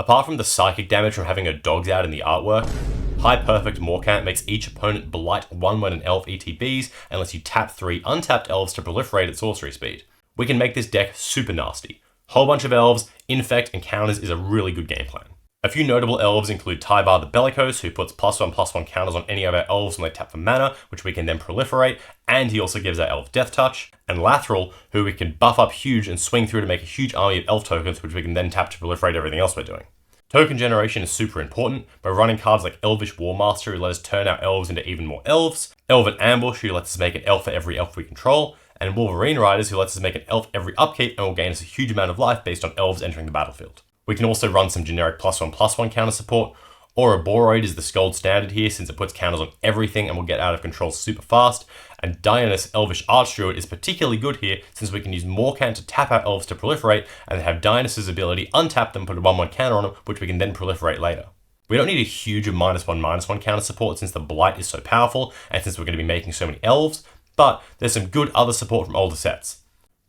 Apart from the psychic damage from having her dogs out in the artwork, High Perfect Morcant makes each opponent blight 1 when an elf ETBs and lets you tap 3 untapped elves to proliferate at sorcery speed. We can make this deck super nasty. Whole bunch of elves, infect, and counters is a really good game plan. A few notable elves include Tybar the Bellicose, who puts +1/+1 counters on any of our elves when they tap for mana, which we can then proliferate, and he also gives our elf Death Touch, and Lathril, who we can buff up huge and swing through to make a huge army of elf tokens, which we can then tap to proliferate everything else we're doing. Token generation is super important by running cards like Elvish Warmaster, who let us turn our elves into even more elves, Elven Ambush, who lets us make an elf for every elf we control, and Wolverine Riders, who lets us make an elf every upkeep and will gain us a huge amount of life based on elves entering the battlefield. We can also run some generic +1/+1 counter support. Ouroboros is the gold standard here since it puts counters on everything and will get out of control super fast, and Dionysus Elvish Archdruid is particularly good here since we can use Morcant to tap our elves to proliferate and have Dionysus' ability untap them, put a 1/1 counter on them, which we can then proliferate later. We don't need a huge -1/-1 counter support since the Blight is so powerful and since we're going to be making so many elves, but there's some good other support from older sets.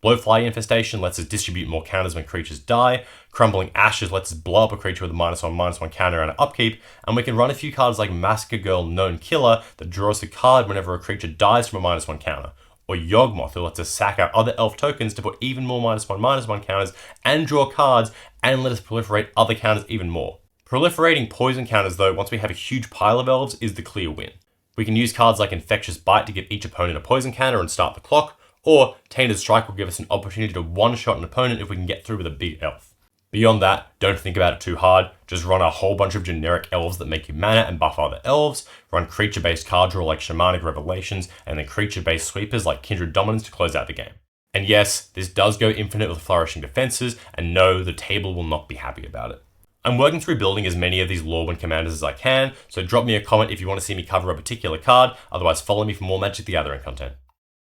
Blowfly Infestation lets us distribute more counters when creatures die, Crumbling Ashes lets us blow up a creature with a -1/-1 counter and an upkeep, and we can run a few cards like Massacre Girl Known Killer that draws a card whenever a creature dies from a -1 counter, or Yawgmoth who lets us sack our other elf tokens to put even more -1/-1 counters and draw cards and let us proliferate other counters even more. Proliferating poison counters though, once we have a huge pile of elves, is the clear win. We can use cards like Infectious Bite to give each opponent a poison counter and start the clock, or Tainted Strike will give us an opportunity to one-shot an opponent if we can get through with a big elf. Beyond that, don't think about it too hard, just run a whole bunch of generic elves that make you mana and buff other elves, run creature-based card draw like Shamanic Revelations, and then creature-based sweepers like Kindred Dominance to close out the game. And yes, this does go infinite with Flourishing Defenses, and no, the table will not be happy about it. I'm working through building as many of these Lorwyn commanders as I can, so drop me a comment if you want to see me cover a particular card, otherwise follow me for more Magic the Gathering content.